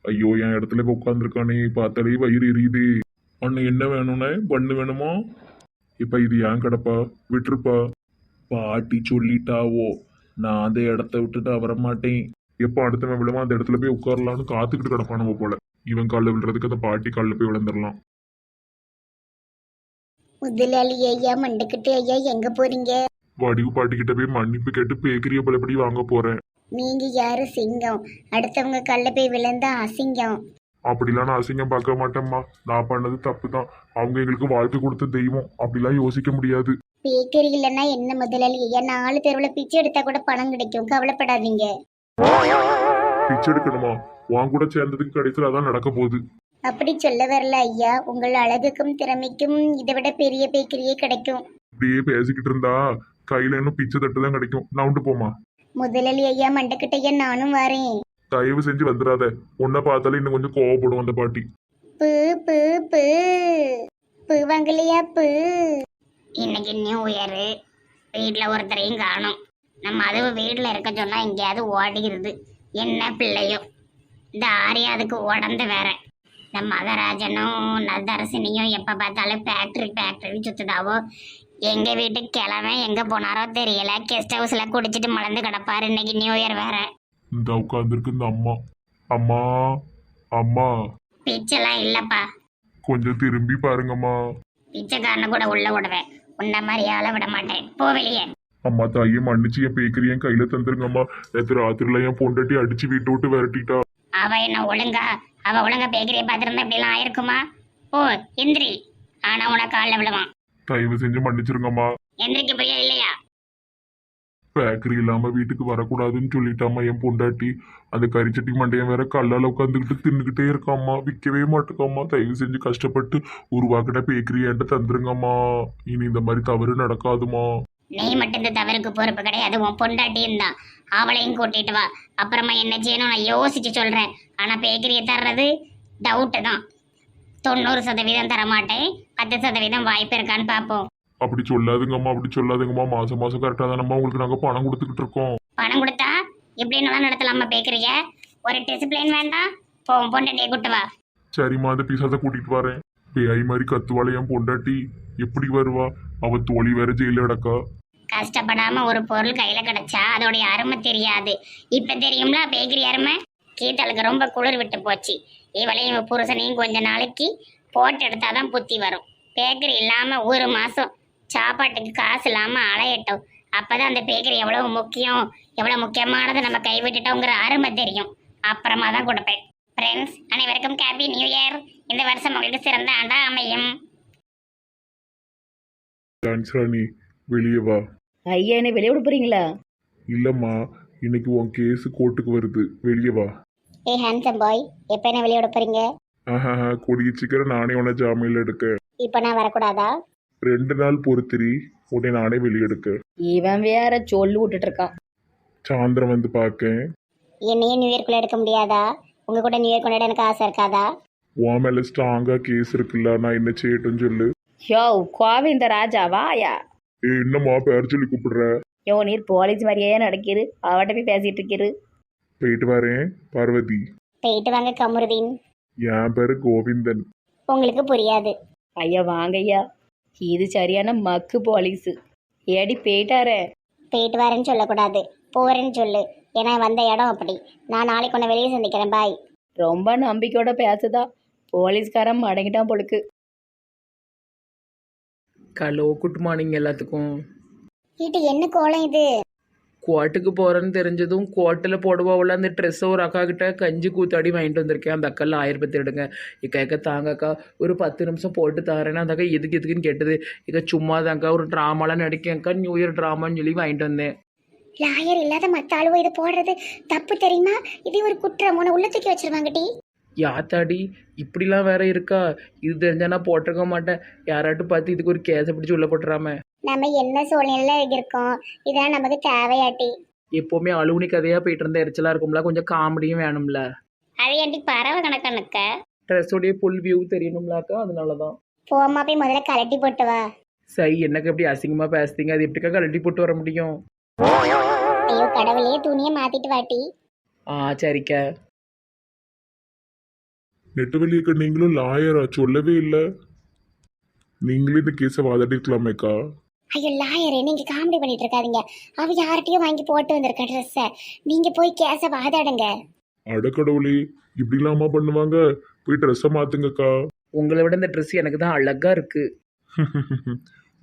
ஐயோ என் இடத்துல போய் உட்காந்துருக்கானே பார்த்தாலே வயிறு எரியுது. அண்ணன் என்ன வேணும்னே பண்ணு வேணுமா? இப்ப இது ஏன் கிடப்பா? விட்டுருப்பா. பாட்டி சொல்லிட்டாவோ, நான் அந்த இடத்த விட்டுட்டு வரமாட்டேன். எப்போ அடுத்தவன் விழுவா அந்த இடத்துல போய் உட்காரலான்னு காத்துக்கிட்டு கிடப்பானவ போல. இவன் காலில் விழுறதுக்கு அந்த பாட்டி காலில் போய் விழுந்துடலாம். முதலாளி ஐயா மண்டுக்கிட்டு ஐயா எங்க போறீங்க? வடிவு பாட்டி கிட்ட போய் மன்னிப்பு கேட்டு பேக்கரிய பலப்படி வாங்க போறேன். நீங்க யாரு சிங்கம்? அடுத்தவங்க கல்ல போய் விழுந்தா அசிங்கம். அப்படிலாம் நான் அசிங்கம் பார்க்க மாட்டேம்மா. நான் பண்ணது தப்பு தான். அவங்க எங்களுக்கு வாழ்க்கை கொடுத்த தெய்வம். அப்படிலாம் யோசிக்க முடியாது. பேக்கரி இல்லைன்னா என்ன முதலாளி ஐயா, 4 தெருவில் பிச்சை எடுத்தா கூட பணம் கிடைக்கும், கவலைப்படாதீங்க. பிச்சை எடுக்கணுமா? உன் கூட சேர்ந்ததுக்கு கடைசியில் அதான் நடக்க போகுது. அப்படி சொல்ல வரல ஐயா, உங்கள் அழகுக்கும் திறமைக்கும் இதை விட பெரிய பேக்கரியே கிடைக்கும். இப்படியே பேசிக்கிட்டு இருந்தா கையில இன்னும் பிச்சை தட்டு தான் கிடைக்கும். நான் உண்டு போமா. முதலாளி ஐயா மண்டுக்கிட்ட ஐயா நானும் வரேன். தயவு செஞ்சு வந்துடாத. உன்னை பார்த்தாலே இன்னும் கொஞ்சம் கோவப்படும் அந்த பாட்டி. பூ பூ பூ பூ வாங்கலையா பூ? இன்னைக்கு நியூ இயரு, வீட்டில் ஒருத்தரையும் காணும். நம்ம அதுவும் வீட்டில் இருக்க சொன்னா எங்கேயாவது ஓடிடுது. என்ன பிள்ளையோ இந்த ஆரியாதுக்கு உடந்து வேற. இந்த மகராஜனும் நதரசினியும் எப்போ பார்த்தாலும் ஃபேக்ட்ரி சுத்துதாவோ. எங்கள் வீட்டுக்கு கிழமை எங்கே போனாரோ தெரியல. கெஸ்ட் ஹவுஸில் குடிச்சிட்டு மலர்ந்து கிடப்பாரு. இன்னைக்கு நியூ இயர் வேற. இந்த உட்காந்துருக்கு இந்த அம்மா. அம்மா அம்மா பிச்செல்லாம் இல்லைப்பா. கொஞ்சம் திரும்பி பாருங்கம்மா. பிச்சைக்காரனை கூட உள்ள விடுவேன், உன்ன மாதிரி ஆள விட மாட்டேன். போ வெளியே. அம்மா தாயை மன்னிச்சு என் பேக்கரி என் கையில தந்துருங்கம்மா. நேற்று ராத்திரில என் பொண்டாட்டி அடிச்சு வீட்டை விட்டு விரட்டிட்டா. அவ என்ன ஒழுங்கா பேக்கரியை பார்த்துருந்தா இப்படிலாம் ஆயிருக்குமா? ஓ எந்திரி, ஆனா உனக்கு காலில் விடுவான். தயவு செஞ்சு மன்னிச்சிருங்கம்மா. எந்திரிக்க போறியா இல்லையா? பேக்கரி இல்லாம வீட்டுக்கு வரக்கூடாதுன்னு சொல்லிட்டாமா என் பொண்டாட்டி. அந்த கறிச்சட்டி மண்டையன் வேற கல்லால உட்காந்துக்கிட்டு தின்னுக்கிட்டே இருக்காம்மா. விற்கவே மாட்டுக்காம்மா. தயவு செஞ்சு கஷ்டப்பட்டு உருவாக்கிட்ட பேக்கரி என்கிட்ட தந்துருங்கம்மா. இனி இந்த மாதிரி தவறு நடக்காதுமா. நீ மட்டும் இந்த தவறுக்கு பொறுப்பு கிடையாது, உன் பொண்டாட்டியும் தான். அவளையும் கூட்டிட்டு வா. அப்புறமா என்ன செய்யணும் நான் யோசிச்சு சொல்றேன். ஆனா பேக்கரியை தர்றது டவுட்டு தான். 90% தரமாட்டேன், 10% வாய்ப்பு இருக்கான்னு பார்ப்போம். அப்படி சொல்லாதுங்கம்மா, அப்படி சொல்லாதுங்கம்மா. மாசம் மாசம் கரெக்டா தானம்மா உங்களுக்கு நாங்க பணம் கொடுத்துக்கிட்டு இருக்கோம். பணம் கொடுத்தா இப்படின்னு நடத்தலாமா பேக்கரிய? ஒரு டிசிப்ளின் வேண்டாம். போவோம், பொண்டாட்டியை கூட்டு வா. சரிம்மா, அந்த பீஸாத கூட்டிட்டு வரேன். பேய் மாதிரி கத்துவாளே என் பொண்டாட்டி. எப்படி வருவா? அவ தோழி வேற ஜெயில கிடக்கா. கஷ்டப்படாம ஒரு பொருள் கையில கிடைச்சா அதோடைய அருமை தெரியாது. இப்ப தெரியும்ல பேக்கரி அருமை. கீதலுக்கு ரொம்ப குளிர் விட்டு போச்சு. இவளையும் இவ புருஷனையும் கொஞ்ச நாளைக்கு போட்டு எடுத்தாதான் புத்தி வரும். பேக்கரி இல்லாம ஒரு மாசம் சாப்பாட்டுக்கு காசு இல்லாம அலையட்டும். அப்பதான் அந்த பேக்கரி எவ்வளவு முக்கியம், எவ்வளவு முக்கியமானது நம்ம கைவிட்டுட்டோங்கிற அருமை தெரியும். அப்புறமா தான் கொடுப்பேன். ஃப்ரெண்ட்ஸ் அனைவருக்கும் ஹாப்பி நியூ இயர். இந்த வருஷம் உங்களுக்கு சிறந்த ஆண்டா அமையும். ராணி வெளியே வா. ஐயா என்ன வெளியே விட போறீங்களா? இல்லம்மா, இன்னைக்கு உன் கேஸ் கோர்ட்டுக்கு வருது. வெளியே வா. ஏ ஹேண்ட்ஸம் பாய், எப்போ என்ன வெளியோட போறீங்க? ஆஹா, கூடிய சீக்கிரம் நானே உன்னை ஜாமீன்ல எடுக்க. இப்போ நான் வரக்கூடாதா? 2 நாள் பொறுத்திரி, உடனே நானே வெளியெடுக்க. இவன் வேற சொல்லு விட்டுட்டு இருக்கான். சாயந்தரம் வந்து பார்க்க. என்னையும் நியூ இயர்க்குள்ள எடுக்க முடியாதா? உங்க கூட நியூ இயர் கொண்டாட எனக்கு ஆசை இருக்காதா? உன் மேல ஸ்ட்ராங்கா கேஸ் இருக்குல்ல, நான் என்ன செய்யட்டும் சொல்லு. யோ கோவிந்த ராஜா வாயா. என்னம்மா பேர் சொல்லி கூப்பிடுற? யோ நீர் போலீஸ் மாதிரியே நடக்கிறு, அவட்ட போய் பேசிட்டு இருக்கிறு. போயிட்டு வரேன் பார்வதி. போயிட்டு வாங்க கமருதீன். என் பேரு கோவிந்தன். உங்களுக்கு புரியாது. ஐயா வாங்க ஐயா, இது சரியான மக்கு போலீஸு. ஏடி போயிட்டாரே. போயிட்டு வரேன்னு சொல்லக்கூடாது, போறேன்னு சொல்லு. ஏன்னா வந்த இடம் அப்படி. நான் நாளைக்கு உன்னை வெளியே சந்திக்கிறேன். பாய். ரொம்ப நம்பிக்கையோட பேசுதா. போலீஸ்காரன் மடங்கிட்டான் பொழுக்கு. ஹலோ, குட் மார்னிங் எல்லாத்துக்கும். வீட்டு என்ன கோலம் இது? கோட்டுக்கு போகிறேன்னு தெரிஞ்சதும் கோட்டில் போடுவாவில் அந்த ட்ரெஸ்ஸை ஒரு அக்கா கிட்ட கஞ்சி கூத்தாடி வாங்கிட்டு வந்திருக்கேன். அந்த அக்கால 1000 எடுங்க. இக்கா தாங்கக்கா ஒரு 10 நிமிஷம் போட்டு தரேன்னா அந்த அக்கா எதுக்குன்னு கேட்டது. இக்கா சும்மா தாங்க்கா ஒரு ட்ராமாலாம் நடிக்கேங்க்கா, நியூ இயர் ட்ராமான்னு சொல்லி வாங்கிட்டு வந்தேன். லாயர் இல்லாத மற்ற ஆளுவோ இதை போடுறது தப்பு தெரியுமா? இது ஒரு குற்றம். உன்னை உள்ள தூக்கி வச்சிருவாங்கடி. யாத்தாடி இப்படிலாம் வேற இருக்கா? இது தெரிஞ்சா நான் போட்டிருக்க மாட்டேன். யாராட்டும் பார்த்து இதுக்கு ஒரு கேஸை பிடிச்சி உள்ள போட்டுறாம. நம்ம என்ன சூழ்நிலை இருக்கோம், இதான் நமக்கு தேவையாட்டி. எப்போவுமே அலுவலி கதையாக போயிட்டு இருந்த எரிச்சலாக இருக்கும்ல, கொஞ்சம் காமெடியும் வேணும்ல. அது ஏன்டி பறவை கணக்கணுக்க? ட்ரெஸ்ஸோடைய ஃபுல் வியூ தெரியணும்லாக்கா, அதனால தான். போமா போய் முதல்ல கலட்டி போட்டு வா. சரி, எனக்கு எப்படி அசிங்கமாக பேசுறீங்க? அது எப்படிக்கா கழட்டி போட்டு வர முடியும்? ஐயோ கடவுளே, துணியை மாத்திட்டு வாட்டி. சரிக்கா. நெட்டவெளியக்க நீங்களும் லாயரா சொல்லவே இல்லை. நீங்களே இந்த கேஸை வாதாடிருக்கலாமேக்கா. ஐயோ லாயரே, நீங்க காமெடி பண்ணிட்டு இருக்காதீங்க. அவ யார்கிட்டயும் வாங்கி போட்டு வந்திருக்க ட்ரெஸ்ஸை. நீங்க போய் கேஸ வாதாடுங்க. அடக்கடவுளே, இப்படி இல்லாமா பண்ணுவாங்க? போய் ட்ரெஸ்ஸை மாத்துங்கக்கா. உங்களை விட இந்த ட்ரெஸ் எனக்கு தான் அழகா இருக்கு.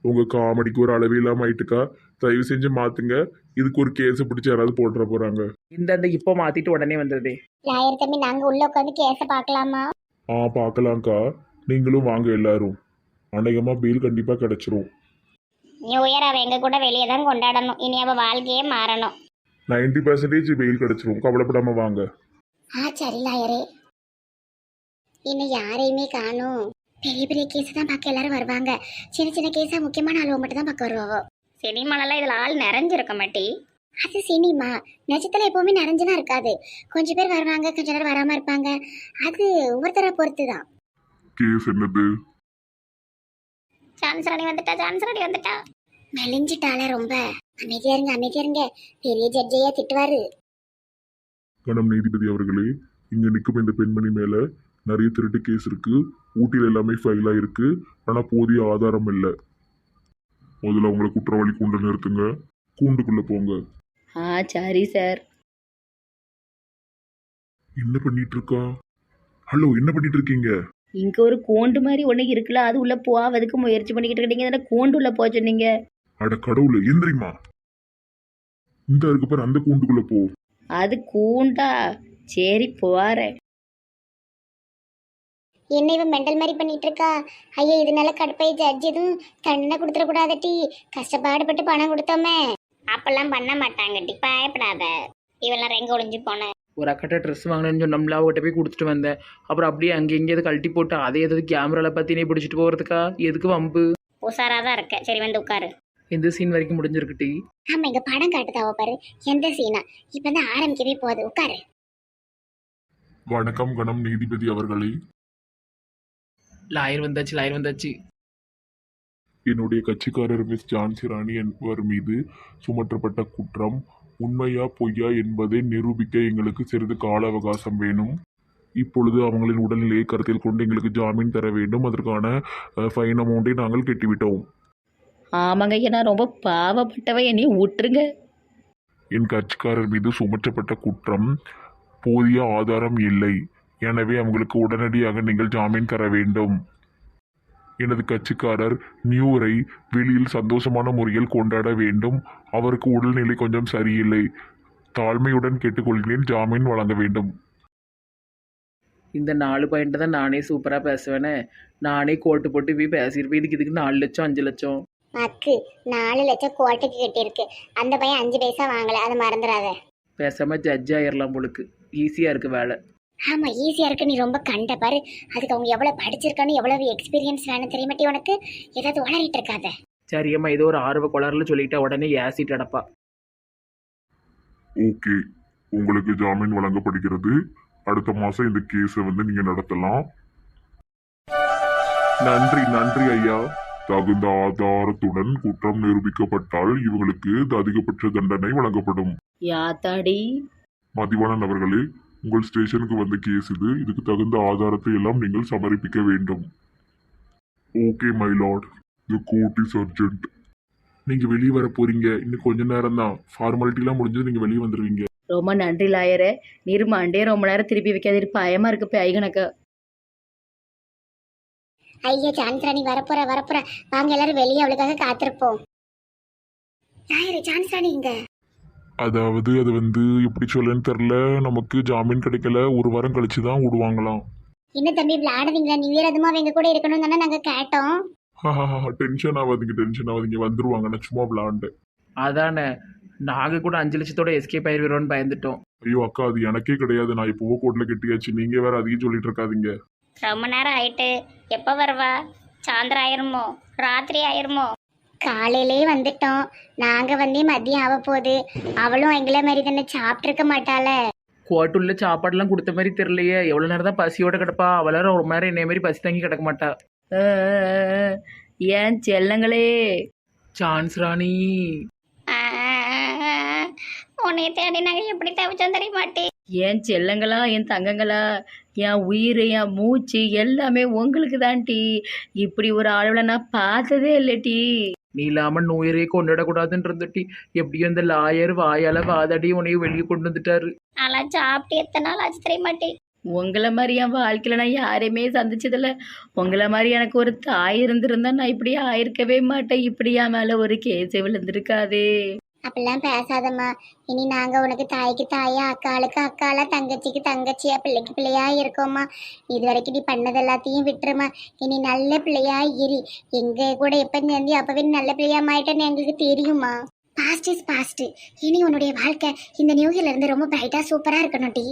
உங்க காமெடிக்கு ஒரு அளவே இல்லாம ஆயிட்டுக்கா. தயவு செஞ்சு மாத்துங்க. இதுக்கு ஒரு கேஸை பிடிச்சி யாராவது போட்டுற போறாங்க. இந்த இப்போ மாத்திட்டு உடனே வந்ததே. லாயர் தம்பி, நாங்க உள்ள உட்காந்து கேஸ பார்க்கலாமா? பார்க்கலாம்க்கா. நீங்களும் வாங்க எல்லாரும். அநேகமா பெயில் கண்டிப்பா கிடைச்சிரும். நியூ இயர் அவ எங்க கூட வெளியே தான் கொண்டாடணும். இனி அவ வாழ்க்கையே மாறணும். 90% பெயில் கிடைச்சிரும். கவலைப்படாம வாங்க. சரி லாயரே. இன்னும் யாரையுமே காணும். பெரிய பெரிய கேஸ் தான் பார்க்க எல்லாரும் வருவாங்க. சின்ன சின்ன கேஸா முக்கியமான அளவு மட்டும் தான் பார்க்க வருவோம். சினிமாலெல்லாம் இதுல ஆள் நிறைஞ்சிருக்க மாட்டி. அது சினிமா. நிஜத்துல எப்பவுமே நிறைஞ்சுதான் இருக்காது. கொஞ்சம் பேர் வருவாங்க, கொஞ்ச நேரம் வராம இருப்பாங்க. அது ஒவ்வொருத்தரை பொறுத்து தான். கேஸ் என்னது? சான்சராணி வந்துட்டா. மெலிஞ்சிட்டால ரொம்ப. அமைதியா இருங்க. பெரிய ஜட்ஜையா திட்டுவாரு. கணம் நீதிபதி அவர்களே, இங்க நிற்கும் இந்த பெண்மணி மேல நிறைய திருட்டு கேஸ் இருக்கு. ஊட்டியில் எல்லாமே ஃபைலா இருக்கு. ஆனா போதிய ஆதாரம் இல்லை. முதல்ல அவங்களை குற்றவாளி கூண்டு நிறுத்துங்க. கூண்டுக்குள்ள போங்க. சரி சார். என்ன பண்ணிட்டு இருக்கா? ஹலோ, என்ன பண்ணிட்டு இருக்கீங்க? இங்கே ஒரு கோண்டு மாதிரி ஒன்று இருக்குல்ல, அது உள்ளே போவதுக்கு முயற்சி பண்ணிக்கிட்டு இருக்கீங்க. தானே கோண்டு உள்ள போக சொன்னீங்க. அட கடவுளே, எந்திரிமா. இந்த இருக்கு பாரு, அந்த கூண்டுக்குள்ள போ. அது கூண்டா? சரி போறேன். என்ன இவன் மெண்டல் மாதிரி பண்ணிட்டு இருக்கா? ஐயா, இதனால கடுப்பை ஜட்ஜ் எதுவும் தண்டனை கொடுத்துட கூடாதட்டி. கஷ்டப்பாடுபட்டு பணம் கொடுத்தோமே. அப்பெல்லாம் பண்ண மாட்டாங்கட்டி, பயப்படாத. இவெல்லாம் எங்க ஒளிஞ்சு போன. ஒரு அக்கட்ட ட்ரெஸ் வாங்கினேன்னு சொன்னோம்ல, அவகிட்ட போய் கொடுத்துட்டு வந்தேன். அப்புறம் அப்படியே அங்கே எங்கேயாவது கழட்டி போட்டு அதே ஏதாவது கேமராவில் பற்றினே பிடிச்சிட்டு போகிறதுக்கா? எதுக்கு வம்பு? உஷாராதான் இருக்க. சரி வந்து உட்காரு. எந்த சீன் வரைக்கும் முடிஞ்சிருக்குட்டி? ஆமா, இங்க படம் காட்டுதாவ பாரு. எந்த சீனா? இப்பதான் ஆரம்பிக்கவே போகுது. உட்காரு. வணக்கம் கணம் நீதிபதி அவர்களே. லாயர் வந்தாச்சு. என்னுடைய கட்சிக்காரர் மிஸ் ஜான்சி ராணி என்பவர் மீது சுமற்றப்பட்ட குற்றம் உண்மையா பொய்யா என்பதை நிரூபிக்க எங்களுக்கு சிறிது கால அவகாசம் வேணும். இப்பொழுது அவங்களின் உடல்நிலையை கருத்தில் கொண்டு எங்களுக்கு ஜாமீன் தர வேண்டும். அதற்கான ஃபைன் அமௌண்ட்டை நாங்கள் கட்டிவிட்டோம். ஆமாங்க ஐயா, நான் ரொம்ப பாவப்பட்டவ, என்னையும் விட்டுருங்க. என் கட்சிக்காரர் மீது சுமற்றப்பட்ட குற்றம் போதிய ஆதாரம் இல்லை. எனவே அவங்களுக்கு உடனடியாக நீங்கள் ஜாமீன் தர வேண்டும். எனது கட்சிக்காரர் நியூரை வெளியில் சந்தோஷமான முறையில் கொண்டாட வேண்டும். அவருக்கு உடல்நிலை கொஞ்சம் சரியில்லை. தாழ்மையுடன் கேட்டுக்கொள்கிறேன், ஜாமீன் வழங்க வேண்டும். இந்த 4 பாயிண்ட் தான் நானே சூப்பராக பேசுவேனே. நானே கோட்டு போட்டு போய் பேசியிருப்பேன். இதுக்கு 4 லட்சம் 5 லட்சம். மக்கு 4 லட்சம் கோட்டைக்கு கட்டியிருக்கு. அந்த பையன் 5 பைசா வாங்கல, அதை மறந்துடாத. பேசாமல் ஜட்ஜ் ஆயிடலாம் போலுக்கு. ஈஸியாக இருக்குது வேலை. ஆமா, ஈஸியா இருக்கு. நீ ரொம்ப கண்ட பாரு. அதுக்கு அவங்க எவ்வளவு படிச்சிருக்கான்னு, எவ்வளவு எக்ஸ்பீரியன்ஸ் வேணும் தெரியுமாட்டி உனக்கு. ஏதாவது உளறிட்டு இருக்காத. சரியம்மா, ஏதோ ஒரு ஆர்வ கோளாறுல சொல்லிட்டா உடனே ஏசிட்டு அடப்பா. ஓகே, உங்களுக்கு ஜாமீன் வழங்கப்படுகிறது. அடுத்த மாசம் இந்த கேஸை நீங்க நடத்தலாம். நன்றி ஐயா. தகுந்த ஆதாரத்துடன் குற்றம் நிரூபிக்கப்பட்டால் இவங்களுக்கு அதிகபட்ச தண்டனை வழங்கப்படும். யாத்தாடி. மதிவாணன் அவர்களே, உங்கள் ஸ்டேஷனுக்கு வந்த கேஸ் இது. இதுக்கு தகுந்த ஆதாரத்தை எல்லாம் நீங்கள் சமர்ப்பிக்க வேண்டும். Okay my Lord, the court is urgent. நீங்க வெளியே வர போறீங்க. இன்னும் கொஞ்ச நேரம் தான். ஃபார்மாலிட்டிலாம் முடிஞ்சது, நீங்க வெளியே வந்துடுவீங்க. ரொம்ப நன்றி லாயரே. நிர்மாண்டே ரொம்ப நேரம் திருப்பி வைக்காது. பயமா இருக்கு பேய் கணக்கு. ஐயா, சான்ஸ்ராணி வரப்போற. வாங்க எல்லாரும் வெளியே அவளுக்காக காத்திருப்போம். யாரு சான்ஸ்ராணி? இங்க அதாவது அது எப்படி சொல்லன்னு தெரியல. நமக்கு ஜாமீன் கிடைக்கல. 1 வாரம் கழிச்சு தான் விடுவாங்களாம். என்ன தம்பி விளையாடுவீங்களா? நீ வீரதுமா எங்க கூட இருக்கணும் தானே நாங்க கேட்டோம். டென்ஷன் ஆகாதீங்க. வந்துருவாங்க. நான் சும்மா விளையாண்டேன். அதானே, நாங்கள் கூட 5 லட்சத்தோட எஸ்கேப் ஆயிடுவோம்னு பயந்துட்டோம். ஐயோ அக்கா, அது எனக்கே கிடையாது. நான் இப்போவோ கோர்ட்ல கட்டியாச்சு. நீங்க வேற அதிகம் சொல்லிட்டு இருக்காதீங்க. ரொம்ப நேரம் ஆயிட்டு. எப்ப வருவா? சாயந்தரம் ஆயிருமோ? ராத்திரி ஆயிருமோ? காலையிலே வந்துட்டோம். நாங்க மதியம் ஆக போகுது. அவளும் எங்களை மாதிரி தானே சாப்பிட்டுருக்க மாட்டாள. கோட்டுள்ள சாப்பாடுலாம் கொடுத்த மாதிரி தெரியலையே. எவ்வளோ நேரம் தான் பசியோட கிடப்பா. அவளாரும் ஒரு மாதிரி என்னைய மாதிரி பசி தங்கி கிடக்க மாட்டா. ஏன் செல்லங்களே. சான்ஸ் ராணி, உன்னைய தேடி நாங்க எப்படி தவிச்சோம் தெரியுமாட்டி? ஏன் செல்லங்களா, என் தங்கங்களா, என் உயிர் என் மூச்சு எல்லாமே உங்களுக்கு தான்டி. இப்படி ஒரு ஆளுவலை நான் பார்த்ததே இல்லட்டி. நீ இல்லாமல் நோயரே கொண்டாடக்கூடாதுன்னு இருந்துட்டி எப்படியும் இந்த லாயர் வாயால வாதாடி உன்னையும் வெளியே கொண்டு வந்துட்டாரு. நல்லா சாப்பிட்டு எத்தனை நாள் ஆச்சு தெரிய மாட்டேன். உங்களை மாதிரி என் வாழ்க்கையில் நான் யாரையுமே சந்திச்சதில்ல. உங்களை மாதிரி எனக்கு ஒரு தாய் இருந்திருந்தா நான் இப்படி ஆயிருக்கவே மாட்டேன். இப்படி என் மேலே ஒரு கேஸே விழுந்திருக்காதே. அப்படிலாம் பேசாதம்மா. இனி நாங்க உனக்கு தாய்க்கு தாயா, அக்காளுக்கு அக்காளா, தங்கச்சிக்கு தங்கச்சியா, பிள்ளைக்கு பிள்ளையா இருக்கோம்மா. இது வரைக்கும் நீ பண்ணது எல்லாத்தையும் விட்டுருமா. இனி நல்ல பிள்ளையா இரு. எங்க கூட எப்ப சேர்ந்து அப்பவே நீ நல்ல பிள்ளையா மாயிட்டேன்னு எங்களுக்கு தெரியுமா. Past is past. இனி உன்னுடைய வாழ்க்கை இந்த நியூ இயர்ல இருந்து ரொம்ப பிரைட்டா சூப்பரா இருக்கணும் டி.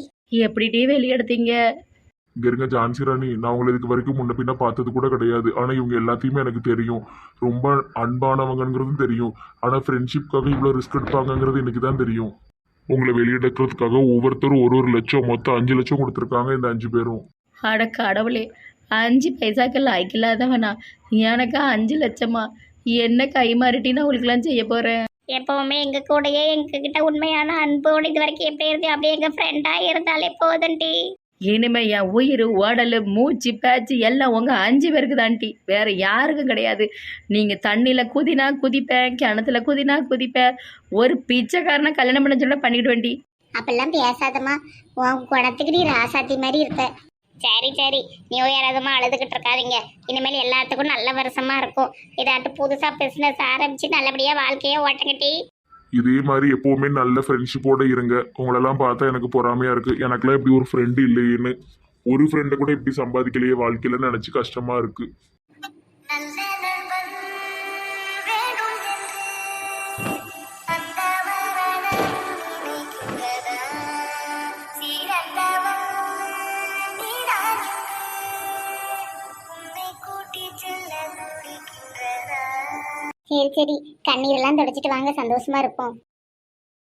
எப்படிடி வெளியெடுத்தீங்க? இங்க இருங்க ஜான்சி ராணி, நான் உங்களை இதுக்கு வரைக்கும் முன்ன பின்ன பார்த்தது கூட கிடையாது. ஆனா இவங்க எல்லாத்தையுமே எனக்கு தெரியும். ரொம்ப அன்பானவங்கிறதும் தெரியும். ஆனா ஃப்ரெண்ட்ஷிப்காக இவ்வளவு ரிஸ்க் எடுப்பாங்கங்கிறது எனக்கு தான் தெரியும். உங்களை வெளியெடுக்கிறதுக்காக ஒவ்வொருத்தரும் ஒரு லட்சம், மொத்தம் 5 லட்சம் கொடுத்துருக்காங்க இந்த 5 பேரும். அட கடவுளே, 5 பைசாக்கு லாய்க்கு இல்லாதவனா? எனக்கு 5 லட்சமா? என்ன கை மாறிட்டின்னு அவங்களுக்குலாம் செய்ய போறேன். எப்பவுமே எங்க கூடயே எங்ககிட்ட உண்மையான அன்போடு இது வரைக்கும் எப்படி இருந்து அப்படியே எங்க ஃப்ரெண்டா இருந்தாலே போதும் டி. இனிமே என் உயிர் உடல் மூச்சு பேச்சு எல்லாம் உங்க 5 பேருக்கு தான்ட்டி, வேற யாருக்கும் கிடையாது. நீங்க தண்ணியில குதினா குதிப்பேன், கிணத்துல குதினா குதிப்பேன். ஒரு பிச்சைக்காரனை கல்யாணம் பண்ண சொல்ல பண்ணிட்டு வேண்டி. அப்பெல்லாம் பேசாதம்மா. உன் குணத்துக்கு நீ ராசாத்தி மாதிரி இருப்ப. சரி சரி, நியூ இயர் எதுமா அழுதுகிட்டு இருக்காதீங்க. இனிமேல் எல்லாத்துக்கும் நல்ல வருஷமா இருக்கும். இதாட்டு புதுசா பிசினஸ் ஆரம்பிச்சு நல்லபடியா வாழ்க்கைய ஓட்டங்கட்டி. இதே மாதிரி எப்பவுமே நல்ல ஃப்ரெண்ட்ஷிப்போட இருங்க. உங்களெல்லாம் பார்த்தா எனக்கு பொறாமையா இருக்கு. எனக்கெல்லாம் இப்படி ஒரு ஃப்ரெண்டு இல்லையேன்னு. ஒரு ஃப்ரெண்டை கூட இப்படி சம்பாதிக்கலையே வாழ்க்கையில நினைச்சு கஷ்டமா இருக்கு. சரி சரி, கண்ணீரெல்லாம் தொடச்சிட்டு வாங்க, சந்தோஷமா இருப்போம்.